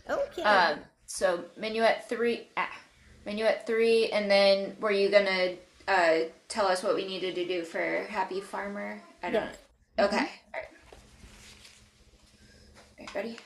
Okay. So Minuet 3, Minuet 3, and then were you gonna tell us what we needed to do for Happy Farmer? I don't. Yes. Okay. Mm-hmm. All right. All right, ready?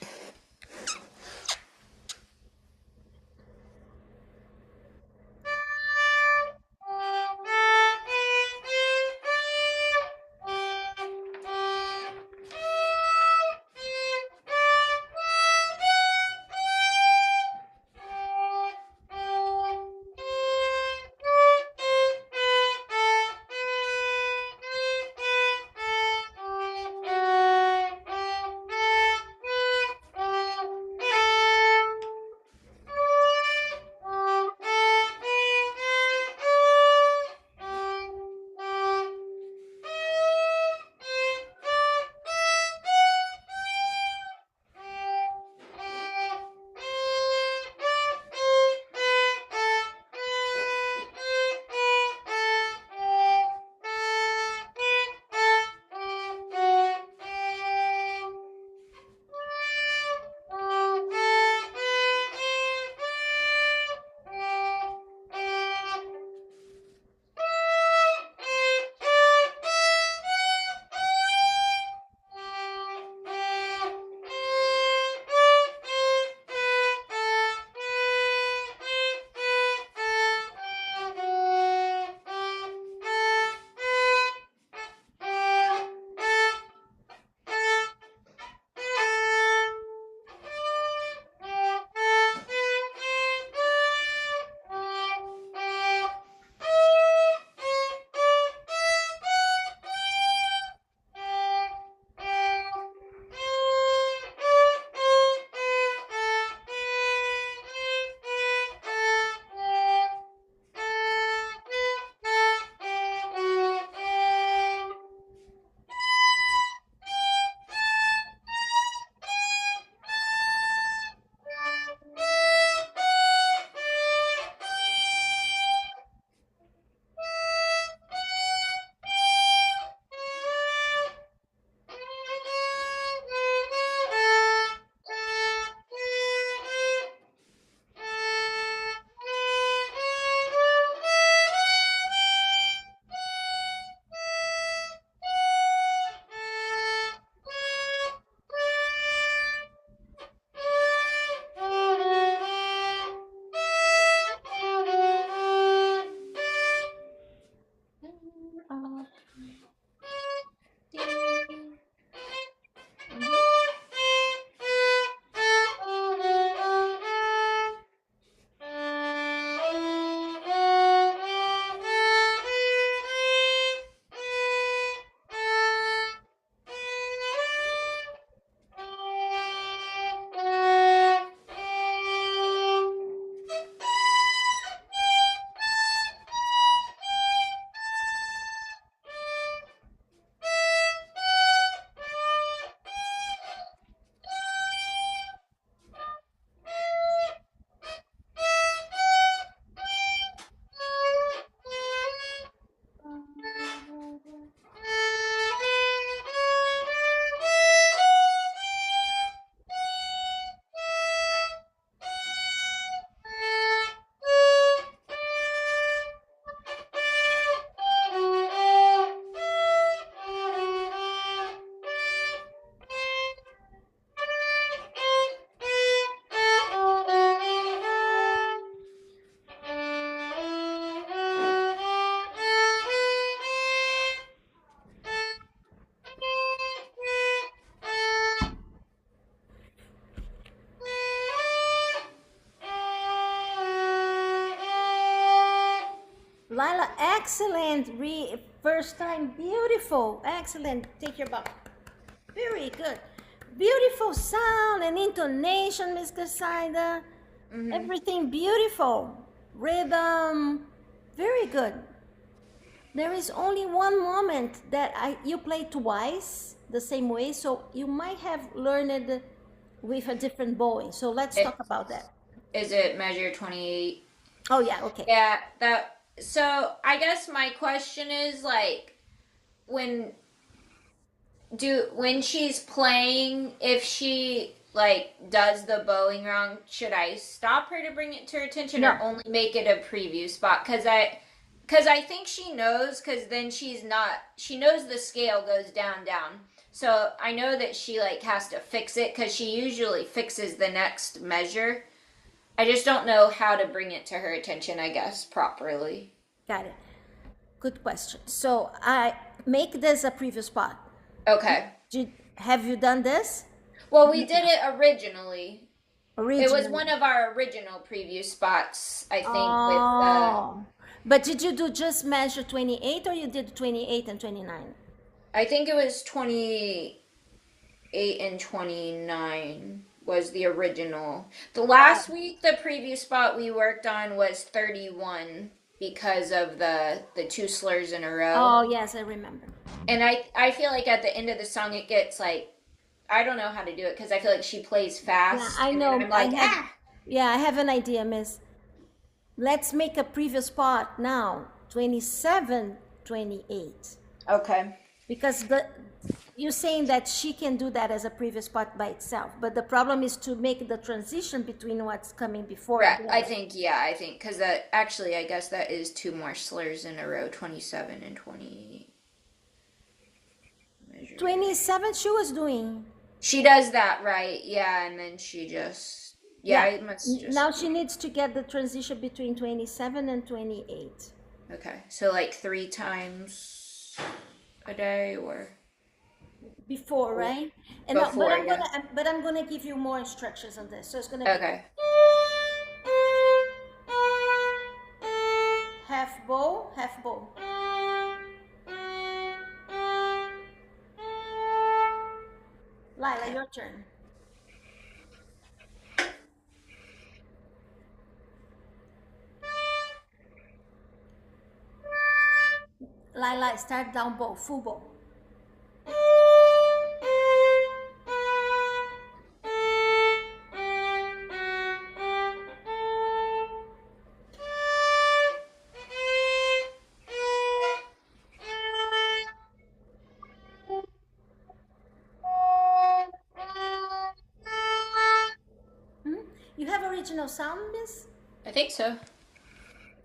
Lila, excellent. First time, beautiful. Excellent. Take your bow. Very good. Beautiful sound and intonation, Miss Cassida. Mm-hmm. Everything beautiful. Rhythm. Very good. There is only one moment that you play twice the same way, so you might have learned with a different bowing. So let's talk It about that. is it measure 28. Oh yeah, okay. Yeah, that. So I guess my question is like when when she's playing, if she like does the bowing wrong, should I stop her to bring it to her attention No. or only make it a preview spot? Because I think she knows, because then she knows the scale goes down, down. So I know that she like has to fix it because she usually fixes the next measure. I just don't know how to bring it to her attention, I guess, properly. Got it. Good question. So I make this a preview spot. Okay. Have you done this? Well, we did it originally. It was Originally. one of our original preview spots, I think, Oh. But did you do just measure 28 or you did 28 and 29? I think it was 28 and 29 was the original. The last week, the preview spot we worked on was 31 because of the two slurs in a row. Oh, yes, I remember. And I feel like at the end of the song, it gets like, I don't know how to do it because I feel like she plays fast. Yeah, I know. And I'm like, Yeah, I have an idea, miss. Let's make a preview spot now, 27, 28. Okay. Because you're saying that she can do that as a preview spot by itself, but the problem is to make the transition between what's coming before. Right. I think, because that actually, I guess that is two more slurs in a row, 27 and 28. 27 she was doing. She does that right, yeah, and then she just, I must just. Now she needs to get the transition between 27 and 28. Okay, so like 3 times a day, or before, right? And before, but I'm gonna give you more instructions on this. So it's gonna be okay. half bow, half bow. Lyla, your turn. Lyla, start down bow, full bow. You have original sound, miss? I think so.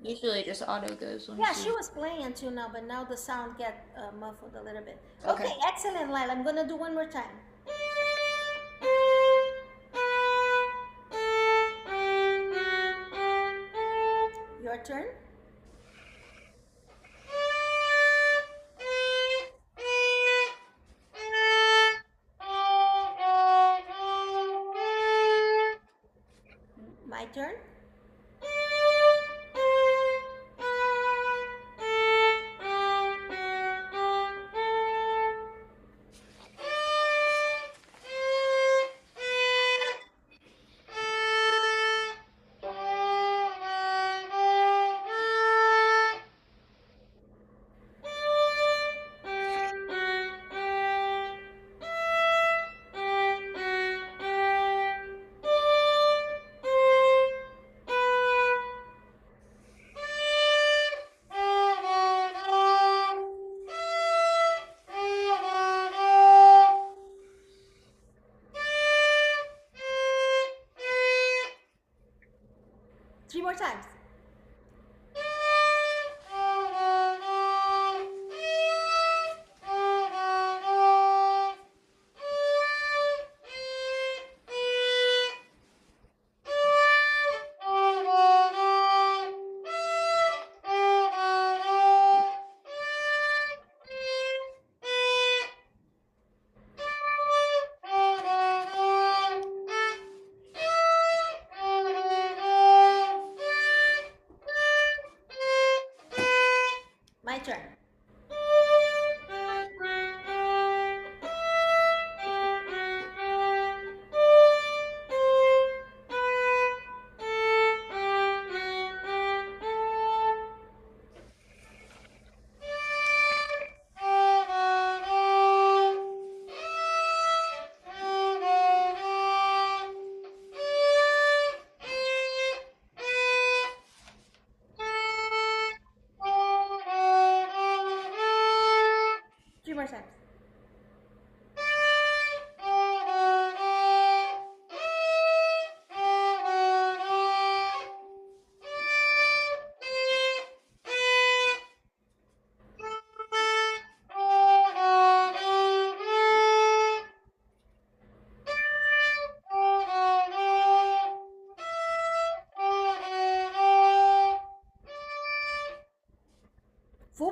Usually just auto goes. Yeah, she was playing until now, but now the sound get muffled a little bit. Okay. Okay, excellent, Lyla. I'm gonna do one more time. Your turn. My turn. Three more times.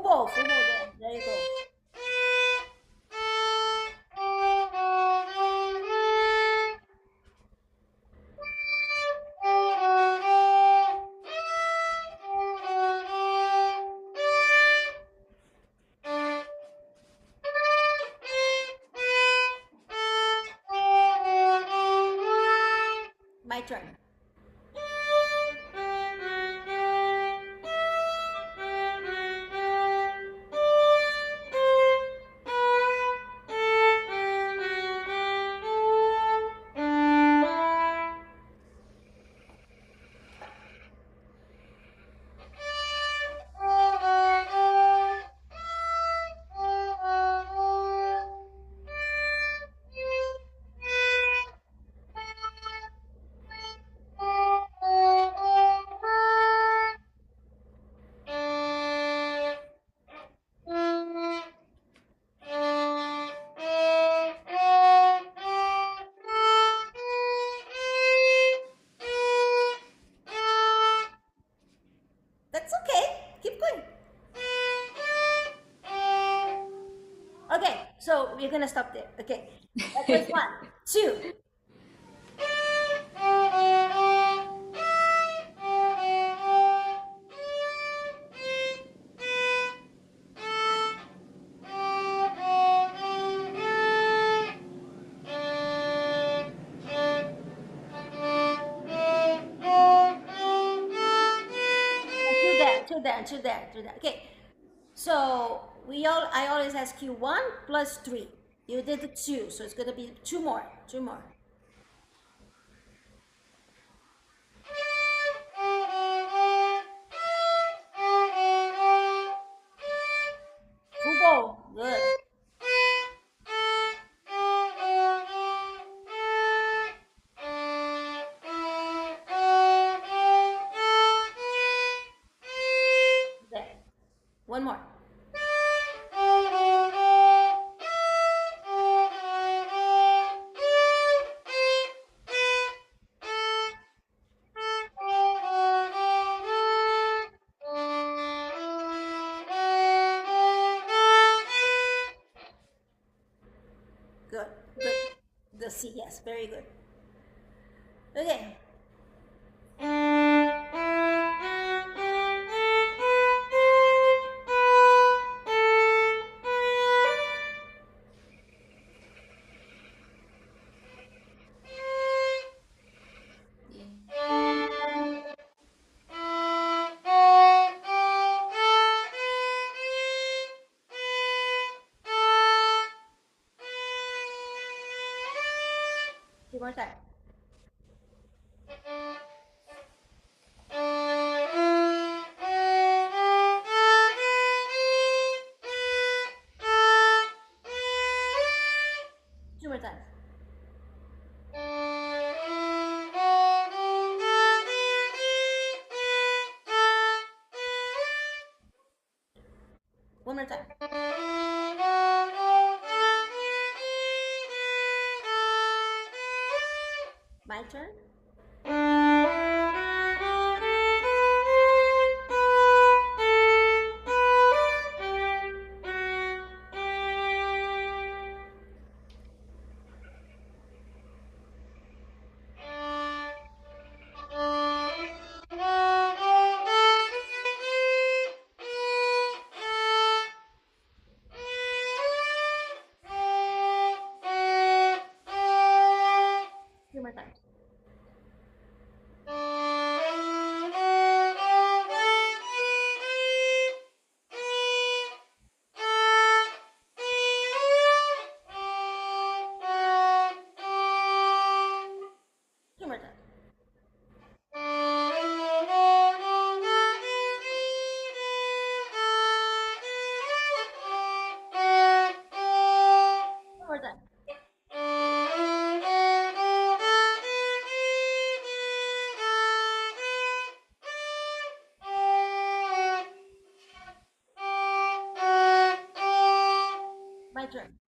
full bow there. There you go. My turn. That's okay. Keep going. Okay, so we're gonna stop there. Okay, that was 1, 2. To there. Okay, so I always ask you 1 plus 3. You did the 2, so it's gonna be 2 more. Full bow. Good. There. One more. Good. The C, yes, very good. Okay. Two more time. Two more times. One more time. My turn. Two more times. Two more times. One more time. My turn.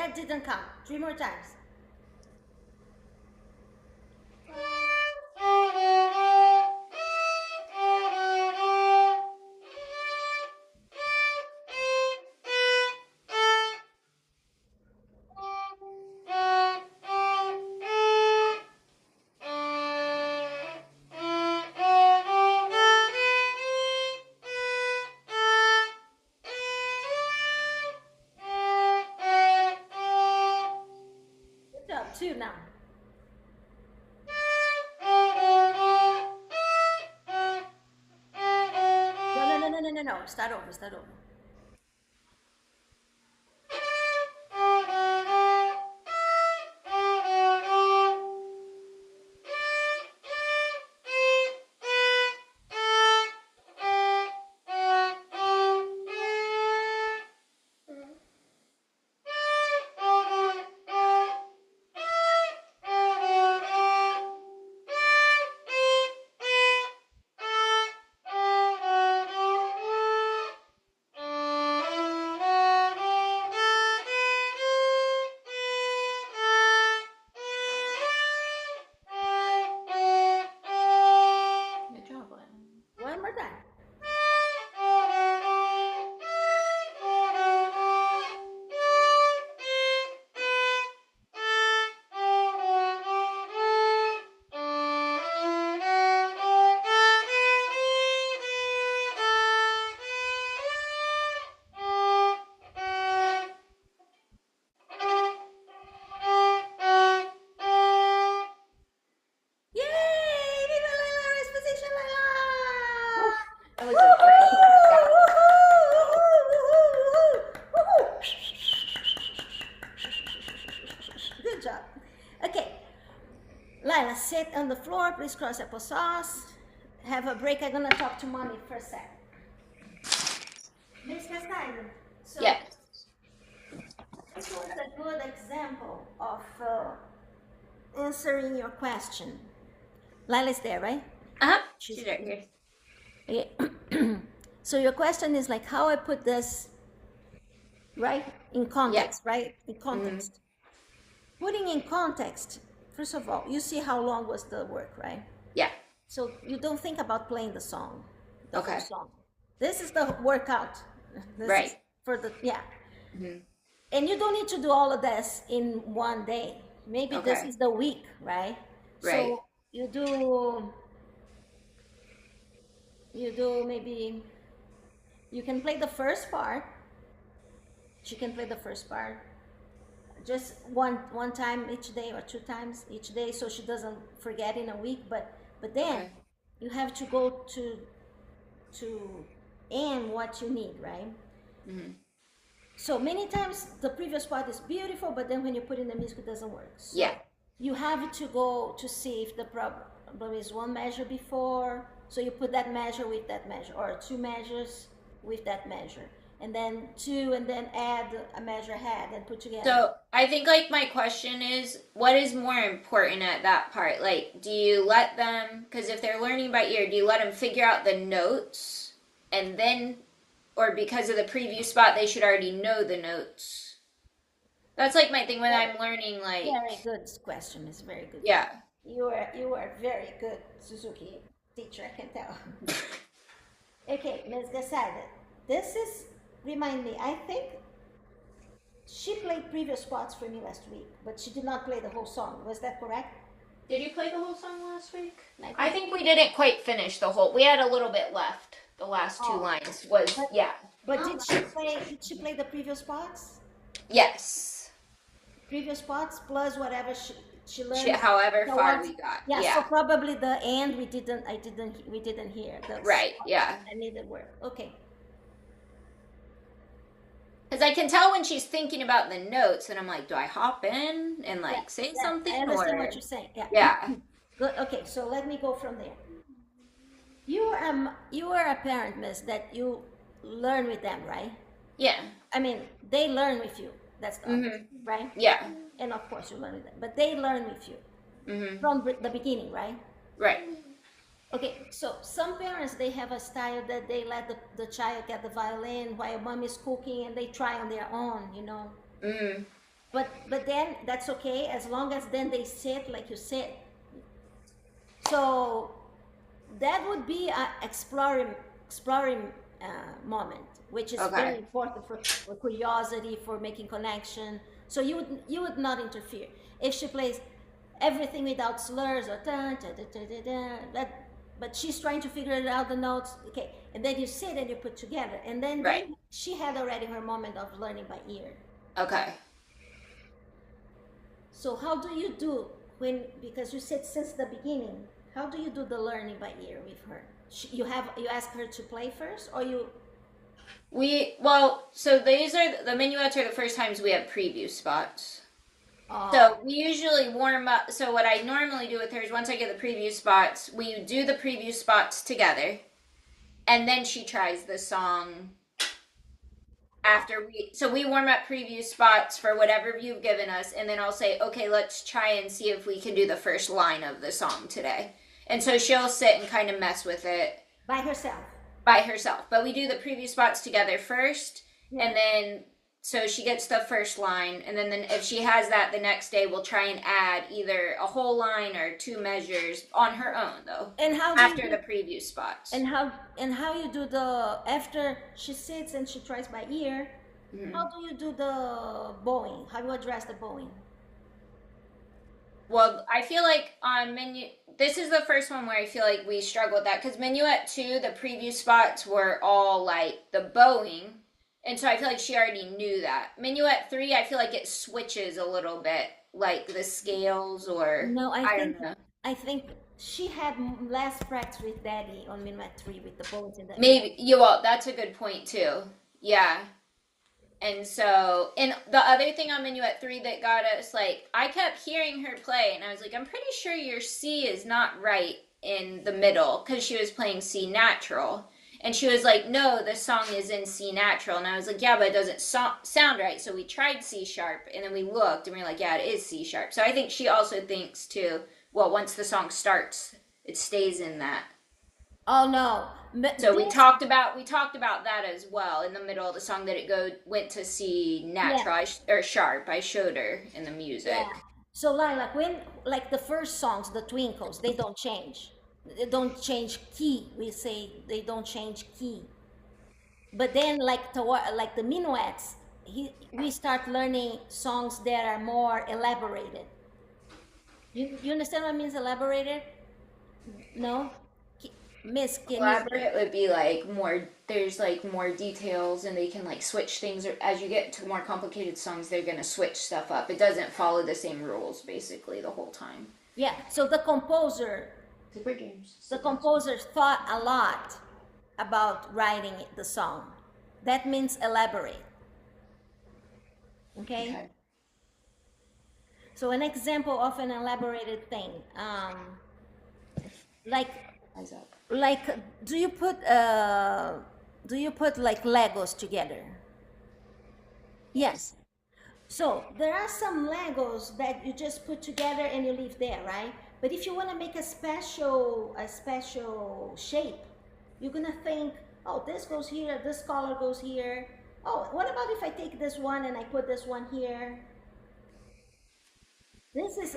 that didn't count. 3 more times. Good job. 2 now. No. Start over. Good job, Lyla. One more time. Yay! Viva Lyla! Raise position, Lyla! That was a great workout. Good job. Okay. Lyla, sit on the floor. Please cross applesauce. Have a break. I'm going to talk to mommy for a sec. Miss Castaldo. So Yeah. this was a good example of answering your question. Lila's there, right? Uh-huh. She's right here. Okay. So your question is like how I put this right in context, right? In context. Putting in context, first of all, you see how long was the work, right? Yeah. So you don't think about playing the song, the Okay. whole song. This is the workout. This Right. is for the, yeah. And you don't need to do all of this in one day. Maybe this Okay. is the week, right? Right. So you do maybe, you can play the first part. She can play the first part just one time each day or 2 times each day, so she doesn't forget in a week. But then you have to go to aim what you need, right? So many times the previous part is beautiful, but then when you put in the music, it doesn't work. So Yeah. you have to go to see if the problem is 1 measure before. So you put that measure with that measure, or 2 measures with that measure, and then 2, and then add a measure ahead and put together. So I think like my question is, what is more important at that part? Like, do you let them, because if they're learning by ear, do you let them figure out the notes and then, or because of the preview spot, they should already know the notes? That's like my thing when I'm learning, like. Very good question. It's very good. Yeah. You are very good, Suzuki teacher, I can tell. Okay, Ms. Gasada, this is, remind me, I think she played previous spots for me last week, but she did not play the whole song. Was that correct? Did you play the whole song last week? I think we didn't quite finish the whole. We had a little bit left. The last 2 lines was But did she play the previous spots? Yes. Previous spots plus whatever she learned. However far we got. Yeah, so probably the end we didn't hear. Right, yeah. I needed work. Okay. Because I can tell when she's thinking about the notes, and I'm like, do I hop in and like say something? I understand what you're saying. Yeah. Yeah. Good. Okay, so let me go from there. You are a parent, miss, that you learn with them, right? Yeah. I mean, they learn with you. That's the right? Yeah. And of course you learn with them, but they learn with you from the beginning, right? Right. Okay, so some parents, they have a style that they let the child get the violin while mom is cooking and they try on their own, you know. But then that's okay as long as then they sit like you sit. So that would be a exploring moment, which is very Okay. important for curiosity, for making connection. So you would not interfere if she plays everything without slurs or da, da, da, da, da, da, that. But she's trying to figure it out the notes. Okay, and then you sit and you put together, and then Right. she had already her moment of learning by ear. Okay. So how do you do when, because you said since the beginning, how do you do the learning by ear with her? You ask her to play first, or you? So these are the minuets are the first times we have preview spots. Oh, So we usually warm up. So what I normally do with her is once I get the preview spots, we do the preview spots together, and then she tries the song after we warm up preview spots for whatever you've given us, and then I'll say, okay, let's try and see if we can do the first line of the song today. And so she'll sit and kind of mess with it by herself. by herself. But we do the preview spots together first, Yeah. and then so she gets the first line, and then if she has that the next day, we'll try and add either a whole line or two measures on her own, though. And how do After you the preview spots. and how you do the after she sits and she tries by ear? How do you do the bowing? How do you address the bowing? Well, I feel like this is the first one where I feel like we struggle with that because Minuet 2, the preview spots were all like the bowing. And so I feel like she already knew that. Minuet 3, I feel like it switches a little bit, like the scales or No, I don't know. I think she had less practice with Daddy on Minuet 3 with the bows and the Maybe that's a good point too. Yeah. And so, and the other thing on Minuet 3 that got us, like, I kept hearing her play, and I was like, I'm pretty sure your C is not right in the middle, because she was playing C natural. And she was like, no, the song is in C natural. And I was like, yeah, but it doesn't sound right. So we tried C sharp, and then we looked, and we were like, yeah, it is C sharp. So I think she also thinks, too, well, once the song starts, it stays in that. Oh no. So we talked about that as well in the middle of the song that it went to C Yeah. natural or sharp. I showed her in the music. Yeah. So Lyla, when like the first songs, the Twinkles, they don't change. They don't change key. We say they don't change key. But then like the Minuets, we start learning songs that are more elaborated. You understand what means elaborated? No? Miss, can you? Elaborate would be like there's like more details and they can like switch things or as you get to more complicated songs they're gonna switch stuff up. It doesn't follow the same rules basically the whole time. Yeah. So Super games. the composer thought a lot about writing the song. That means elaborate. Okay? So an example of an elaborated thing, like Eyes up. like do you put like Legos together? Yes. So there are some Legos that you just put together and you leave there, right? But if you want to make a special shape, you're gonna think, oh, this goes here, this color goes here. Oh, what about if I take this one and I put this one here? This is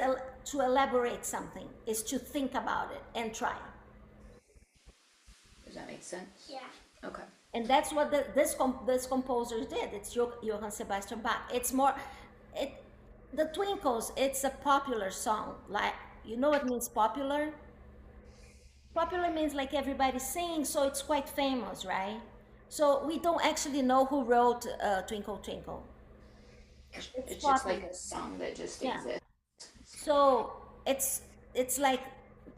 to elaborate something, is to think about it and try. Does that make sense? Yeah. Okay. And that's what this composer did. It's Johann Sebastian Bach. The Twinkles. It's a popular song. Like, you know what means popular? Popular means like everybody sings, so it's quite famous, right? So we don't actually know who wrote Twinkle Twinkle. It's just like a song that just exists. So it's like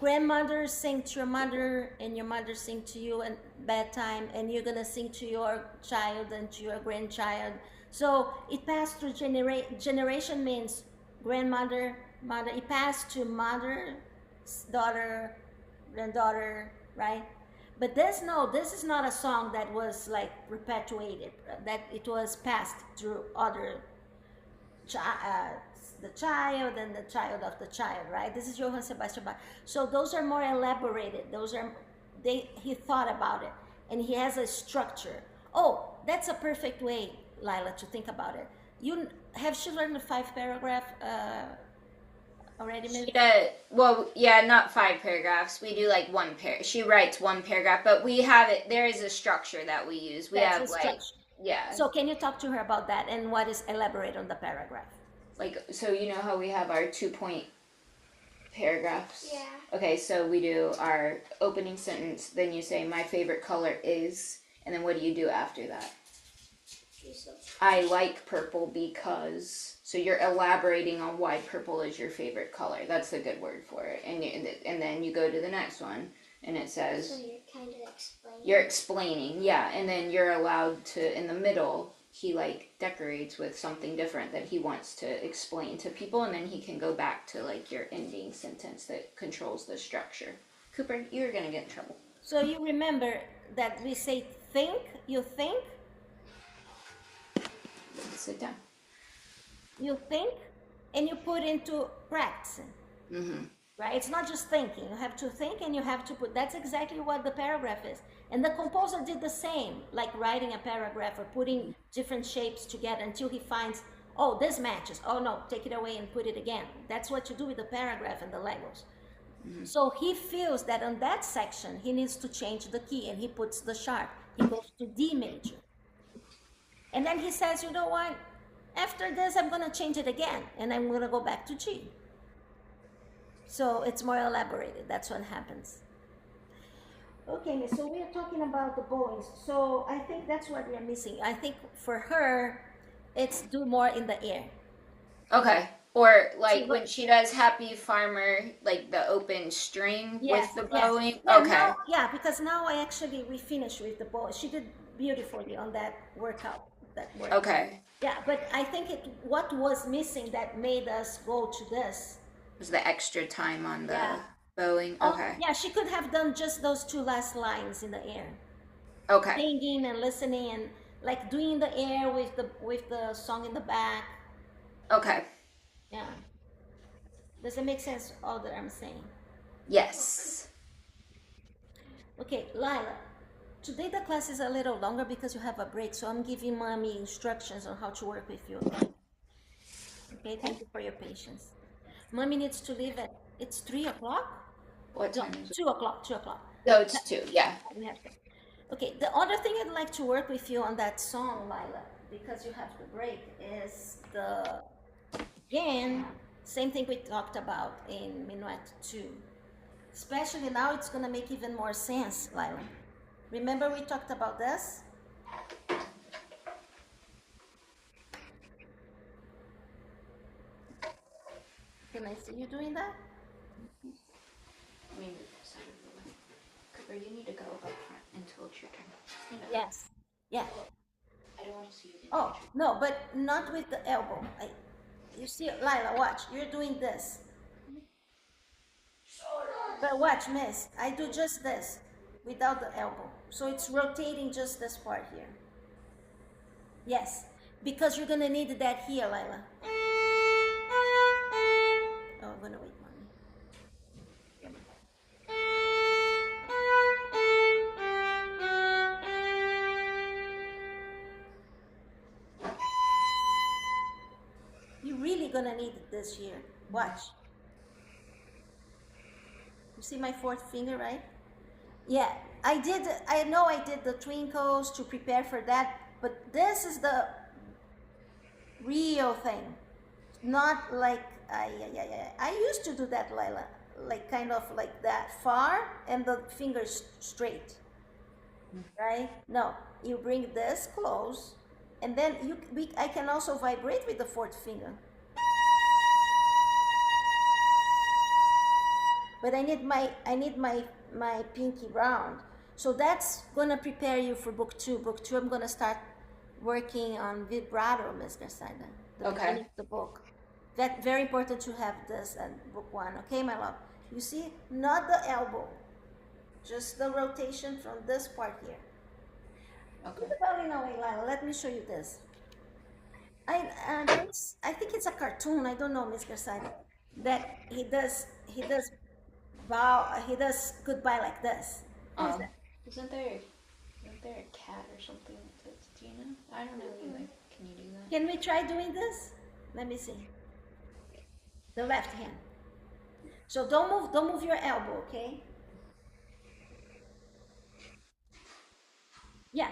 grandmother sing to your mother and your mother sing to you at bedtime, and you're gonna sing to your child and to your grandchild. So it passed through generation means grandmother, mother. It passed to mother, daughter, granddaughter, right? But this is not a song that was like perpetuated. That it was passed through other the child and the child of the child, right? This is Johann Sebastian Bach. So those are more elaborated. He thought about it, and he has a structure. Oh, that's a perfect way, Lyla, to think about it. you have she learned the 5 paragraph already, Miss? She does, well, yeah, not 5 paragraphs. We do like she writes 1 paragraph, but we have it, there is a structure that we use. We That's have like, instruction. yeah. So can you talk to her about that and what is elaborate on the paragraph? Like, so you know how we have our 2 point paragraphs? Yeah. Okay, so we do our opening sentence, then you say, my favorite color is, and then what do you do after that? I like purple because, so you're elaborating on why purple is your favorite color. That's a good word for it. And then you go to the next one, and it says, So you're kind of explaining. You're explaining, yeah, and then you're allowed to, in the middle, he like decorates with something different that he wants to explain to people, and then he can go back to like your ending sentence that controls the structure. Cooper, you're gonna get in trouble. So you remember that we say think, you think, Sit down. you think, and you put into practicing. Mm-hmm. Right? It's not just thinking. You have to think and you have to put. That's exactly what the paragraph is. And the composer did the same, like writing a paragraph or putting different shapes together until he finds, oh, this matches. Oh no, take it away and put it again. That's what you do with the paragraph and the Legos. Mm-hmm. So he feels that on that section, he needs to change the key and he puts the sharp. He goes to D major. And then he says, you know what? After this, I'm going to change it again and I'm going to go back to G. So it's more elaborated. That's what happens. Okay, so we are talking about the bowings. So I think that's what we are missing. I think for her, it's do more in the air. Okay. Or like when she does Happy Farmer, like the open string with the bowing. Yeah, okay. Now, because now we finished with the bow. She did beautifully on that workout. Okay. Yeah, but I think what was missing that made us go to this was the extra time on the bowing. Okay. Yeah, she could have done just those 2 last lines in the air. Okay. Singing and listening and like doing the air with the song in the back. Okay. Yeah. Does it make sense all that I'm saying? Yes. Okay, Lyla. Today the class is a little longer because you have a break, so I'm giving mommy instructions on how to work with you. Okay, thank you for your patience. Mommy needs to leave at, it's 3 o'clock? What time is it? 2 o'clock, 2 o'clock. No, it's 2, yeah. We have to. Okay, the other thing I'd like to work with you on that song, Lyla, because you have the break, is again, same thing we talked about in Minuet 2. Especially now it's going to make even more sense, Lyla. Remember we talked about this? Can I see you doing that? Let me move this out of the way. Cooper, you need to go up front until it's your turn. Yes. Yeah. I don't want to see you. Oh, no, but not with the elbow. You see, Lyla, watch. You're doing this. But watch, miss. I do just this without the elbow. So it's rotating just this part here. Yes, because you're going to need that here, Lyla. Oh, I'm going to wait, mommy. You're really going to need this here. Watch. You see my 4th finger, right? Yeah, I know I did the twinkles to prepare for that, but this is the real thing. Not like, I used to do that, Lyla, like kind of like that, far, and the fingers straight, right? No, you bring this close, and then I can also vibrate with the 4th finger. But I need my pinky round. So that's gonna prepare you for book 2. Book 2, I'm gonna start working on vibrato, Ms. Garcida. Okay. The book. That's very important to have this in book 1. Okay, my love. You see, not the elbow, just the rotation from this part here. Okay. Put the bowing away, Lyla. Let me show you this. I think it's a cartoon. I don't know, Ms. Garcida. That he does goodbye like this. Isn't there a cat or something that says, do you know? I don't know either. Can you do that? Can we try doing this? Let me see. The left hand. So don't move your elbow, okay? Yeah,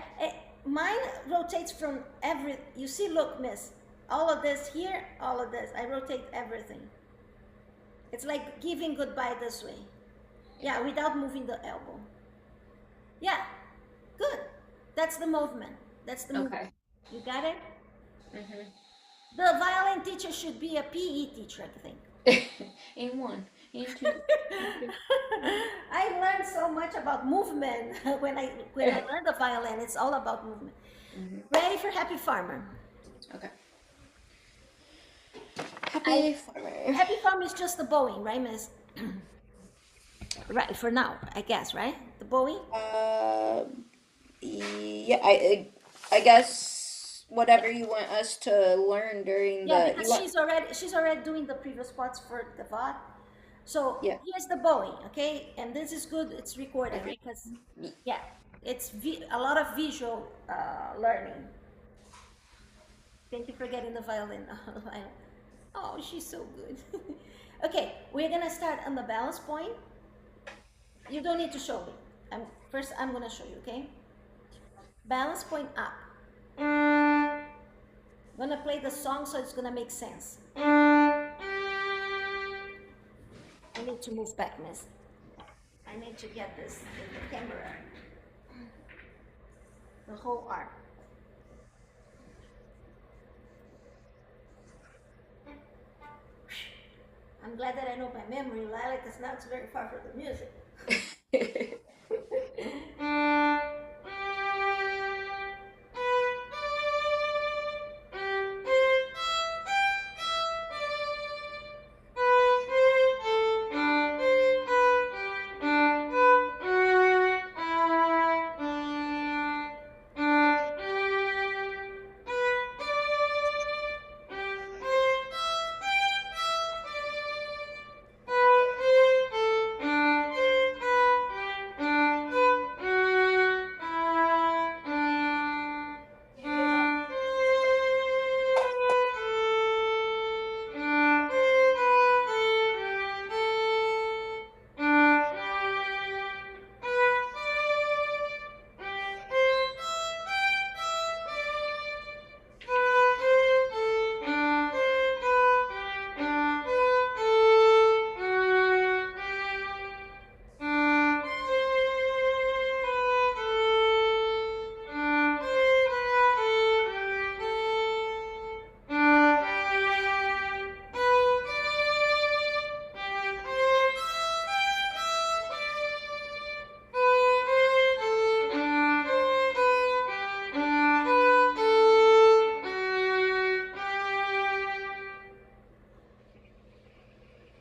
mine rotates from every, you see, look, miss, all of this here, all of this, I rotate everything. It's like giving goodbye this way. Yeah, without moving the elbow. Yeah, good. That's the movement. That's the movement. Okay. You got it? Mm-hmm. The violin teacher should be a PE teacher, I think. And one, and two. I learned so much about movement when I learned the violin. It's all about movement. Mm-hmm. Ready for Happy Farmer? Okay. Happy Farmer. Happy Farmer is just the bowing, right, miss? Right, for now, I guess, right? The bowing? Yeah, I guess whatever you want us to learn during Yeah, because she's already doing the previous parts for the VOD. So Yeah. here's the bowing, okay? And this is good, it's recorded, Okay. because, yeah, it's a lot of visual learning. Thank you for getting the violin. Oh, she's so good. Okay, we're gonna start on the balance point. You don't need to show me. First, I'm gonna show you, okay? Balance point up. I'm gonna play the song so it's gonna make sense. I need to move back, miss. I need to get this in the camera. The whole arm. I'm glad that I know my memory, Lyla, because now it's very far from the music.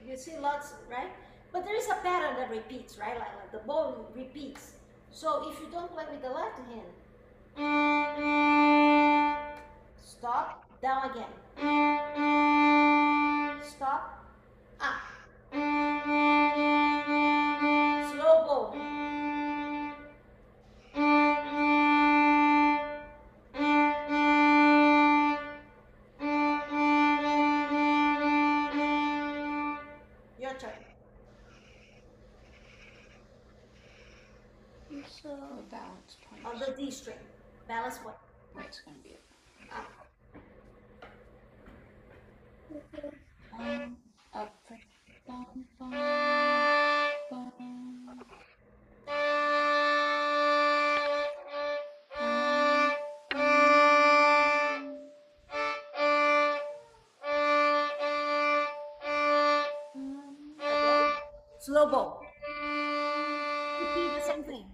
You see lots, right? But there is a pattern that repeats, right? Like the bow repeats. So if you don't play with the left hand, stop, down again. Stop, up. Slow bow. Your turn. So, balance point. on the D string. Balance point. What's gonna be it? Up. Up. Bum, bum, bum. Again. Slow bow. Repeat the same thing.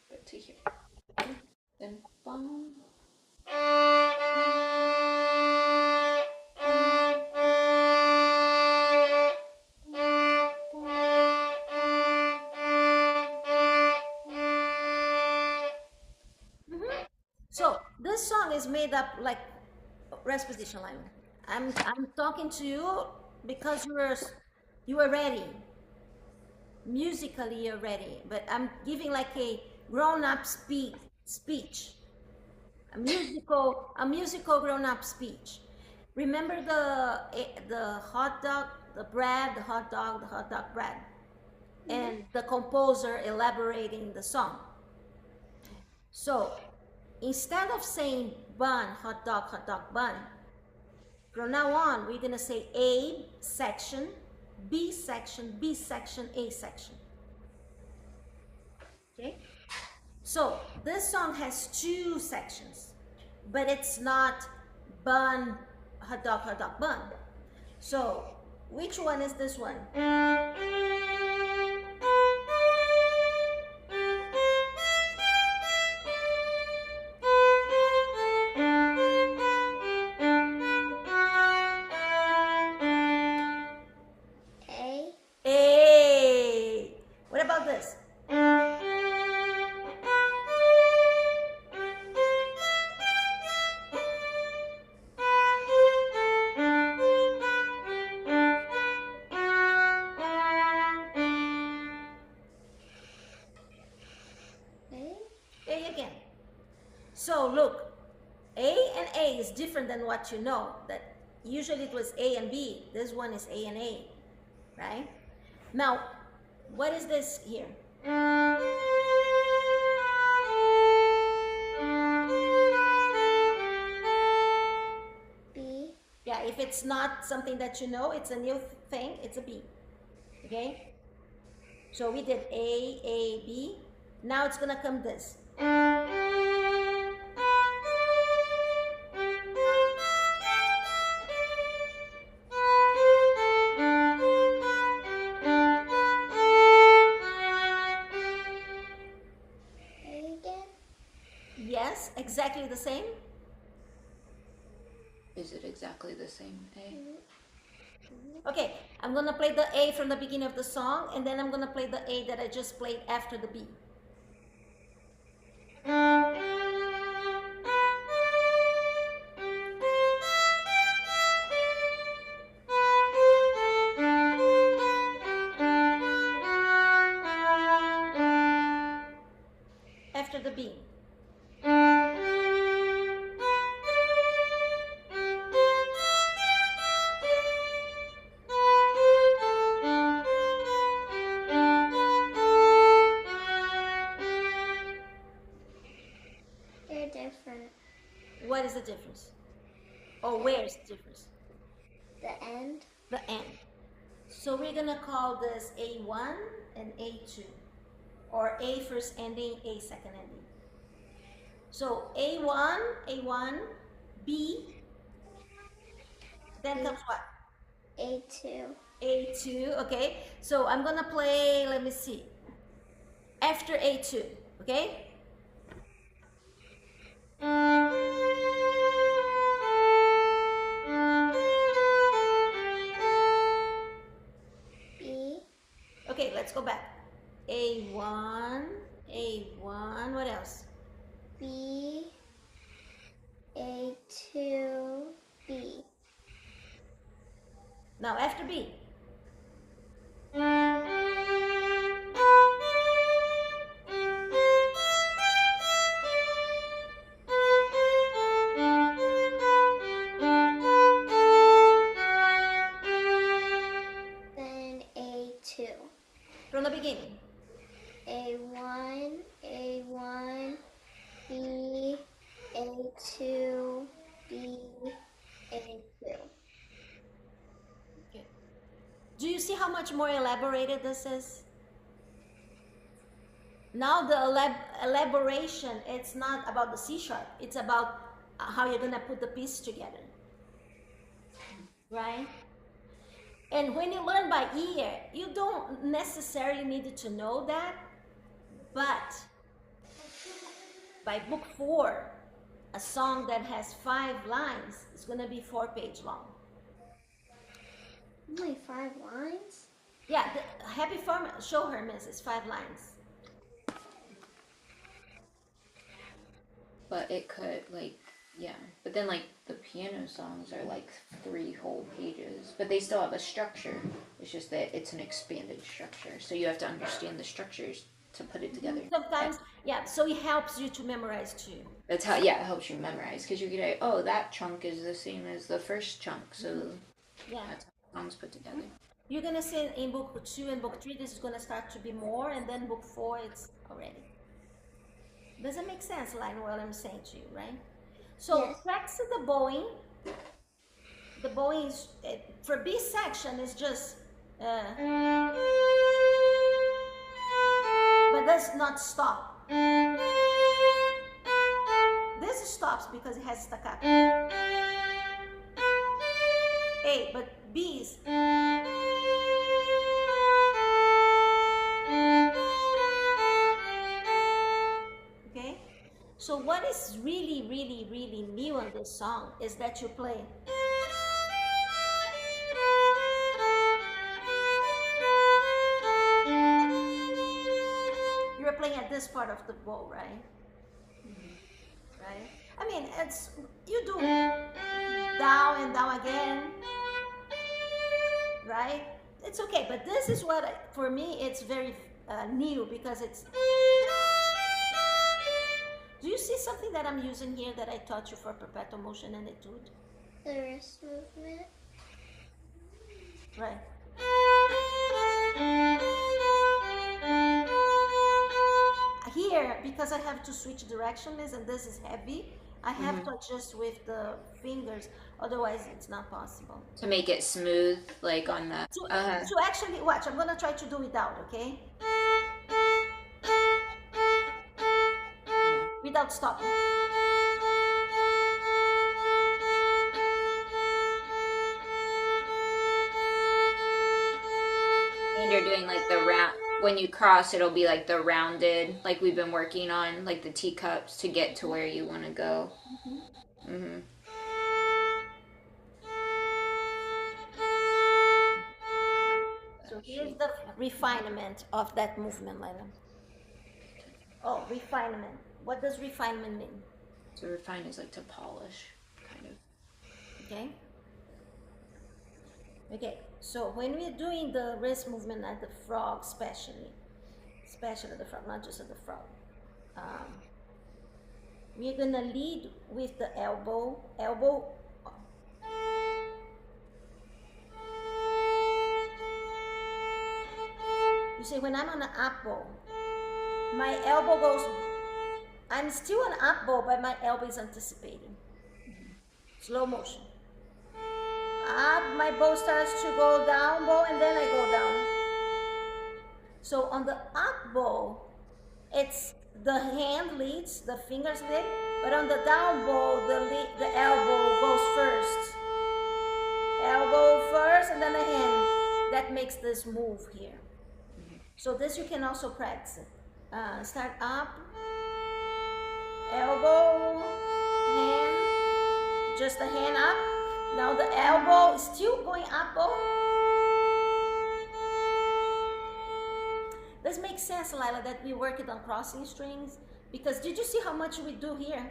But to here. Then bum. So this song is made up like rest position line. I'm talking to you because you were ready. Musically you're ready, but I'm giving like a grown-up speech. A musical grown-up speech. Remember the hot dog, the bread, the hot dog bread, and the composer elaborating the song. So instead of saying bun, hot dog, bun, from now on, we're gonna say A section, B section, B section, A section. Okay? So this song has two sections, but it's not bun, hot dog, bun. So which one is this one? A. What about this? A again. So look, A and A is different than what you know. That usually it was A and B. This one is A and A, right? Now, what is this here? B. Yeah, if it's not something that you know, it's a new thing, it's a B. Okay? So we did A, B. Now it's gonna come this. Yes, exactly the same. Is it exactly the same, A? Okay, I'm gonna play the A from the beginning of the song, and then I'm gonna play the A that I just played after the B. After the B. They're different. What is the difference? Or where is the difference? The end. The end. So we're gonna call this A1 and A2, or A first ending, A second ending. So A1, B, then comes what? A2. A2, okay? So I'm gonna play, let me see, after A2, okay? B. Okay, let's go back. A1, what else? B. A2. B. Now after B. Then A2. From the beginning. A1, B, A2, B, A2. Okay. Do you see how much more elaborated this is? Now the elaboration, it's not about the C sharp, it's about how you're gonna put the piece together, right? And when you learn by ear, you don't necessarily need to know that, but by book 4, a song that has 5 lines is gonna be 4-page long. Only 5 lines? Yeah, the Happy Farmer, show her, miss, is 5 lines. But it could, like, yeah. But then, like, the piano songs are, like, 3 whole pages. But they still have a structure. It's just that it's an expanded structure. So you have to understand the structures to put it together. Sometimes, yeah, so it helps you to memorize too. That's how, yeah, it helps you memorize because you get, oh, that chunk is the same as the first chunk, so Yeah. that's how songs put together. You're gonna see in book 2 and book 3, this is gonna start to be more, and then book 4, it's already. Does it make sense, Lyla, what I'm saying to you, right? So Yes. practice the bowing. The bowing is, for B section, is just, but does not stop. This stops because it has staccato. A, but B's. Okay? So what is really, really, really new on this song is that you play. You're playing at this part of the bow, right? Right? I mean, it's, you do down and down again, right? It's okay, but this is what, for me, it's very new because it's. Do you see something that I'm using here that I taught you for perpetual motion and etude? The wrist movement. Right. Here, because I have to switch directionless and this is heavy, I have to adjust with the fingers, otherwise it's not possible. To make it smooth, like on the. To actually, watch, I'm gonna try to do without, okay? Without stopping. And you're doing like the round. When you cross, it'll be like the rounded, like we've been working on, like the teacups to get to where you want to go. So here's the refinement of that movement, Lyla. Oh, refinement. What does refinement mean? So refine is like to polish, kind of. Okay. Okay, so when we're doing the wrist movement at the frog, especially the frog, not just at the frog, we're gonna lead with the elbow. You see, when I'm on an up bow, my elbow goes, I'm still on up bow, but my elbow is anticipating. Slow motion. Up, my bow starts to go down bow, and then I go down. So on the up bow, it's the hand leads, the fingers lead, but on the down bow, the elbow goes first. Elbow first, and then the hand. That makes this move here. So this you can also practice. Start up, elbow, hand, just the hand up. Now the elbow is still going up. This makes sense, Lyla, that we worked on crossing strings, because did you see how much we do here?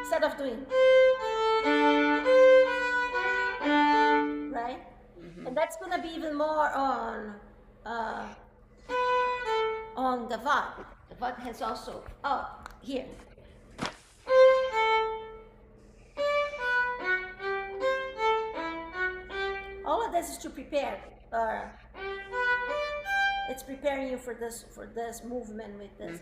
Instead of doing, right? And that's gonna be even more on Gavad. Gavad has also, here. All of this is to prepare. It's preparing you for this movement with this.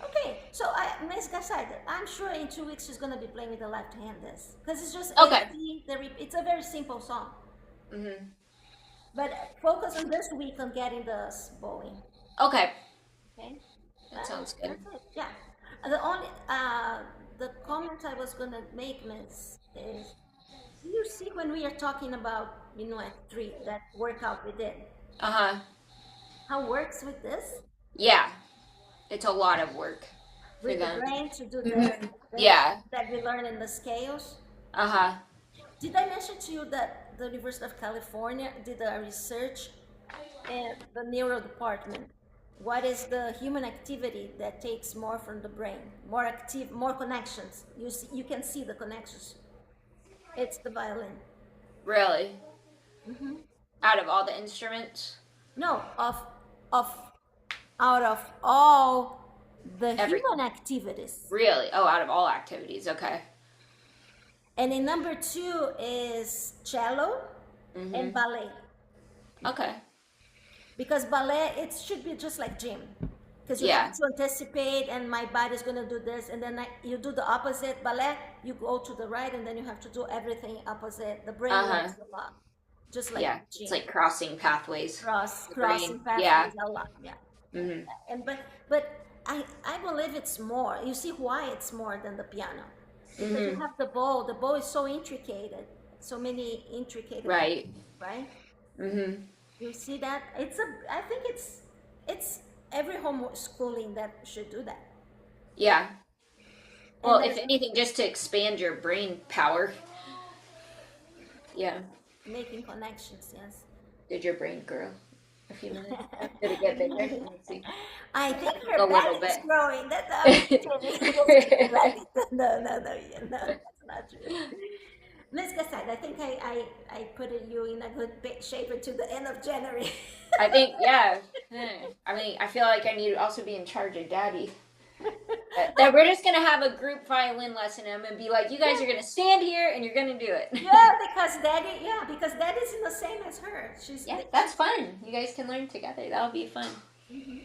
Okay, so Ms. Gassaider, I'm sure in 2 weeks she's gonna be playing with the left hand this, because it's just Okay. It's a very simple song. But focus on this week on getting the bowing. Okay. Okay. That sounds good. That's it. Yeah. The only the comment I was gonna make, Miss, is you see when we are talking about Minuet 3, that workout we did, how it works with this? Yeah. It's a lot of work for With the them. brain to do Yeah. that we learn in the scales. Did I mention to you that the University of California did a research in the neuro department? What is the human activity that takes more from the brain, more active, more connections? You can see the connections. It's the violin. Really? Hmm. Out of all the instruments? No, of out of all the Everything. human activities. Really? Oh, out of all activities. Okay. And in number two is cello and ballet. Okay. Because ballet, it should be just like gym. Because you Yeah. have to anticipate, and my body's going to do this, and then you do the opposite. Ballet, you go to the right, and then you have to do everything opposite. The brain works a lot, just like Yeah. gym. It's like crossing pathways. Crossing brain. pathways Yeah. a lot. Yeah. Mm-hmm. And but I believe it's more. You see why it's more than the piano? Because you have the bow. The bow is so intricate, so many intricate. Right. Right. Mm-hmm. You see that? I think it's every homeschooling that should do that. Yeah. Well, And if anything, just to expand your brain power. Yeah. making connections, yes. Did your brain grow a few minutes? Did it get bigger? Let me see. I think A her little back is bit. growing. That's no, that's not true. Miss Gasad, I think I put you in a good shape until the end of January. I think, yeah. I mean, I feel like I need to also be in charge of Daddy. That we're just gonna have a group violin lesson and be like, you guys are gonna stand here and you're gonna do it. Because Daddy's in the same as her. Yeah, that's fun. You guys can learn together. That'll be fun. Mm-hmm.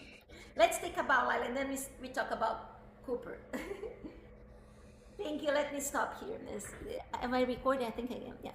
Let's think about Lyla, and then we talk about Cooper. Thank you. Let me stop here, Miss. Am I recording? I think I am. Yeah.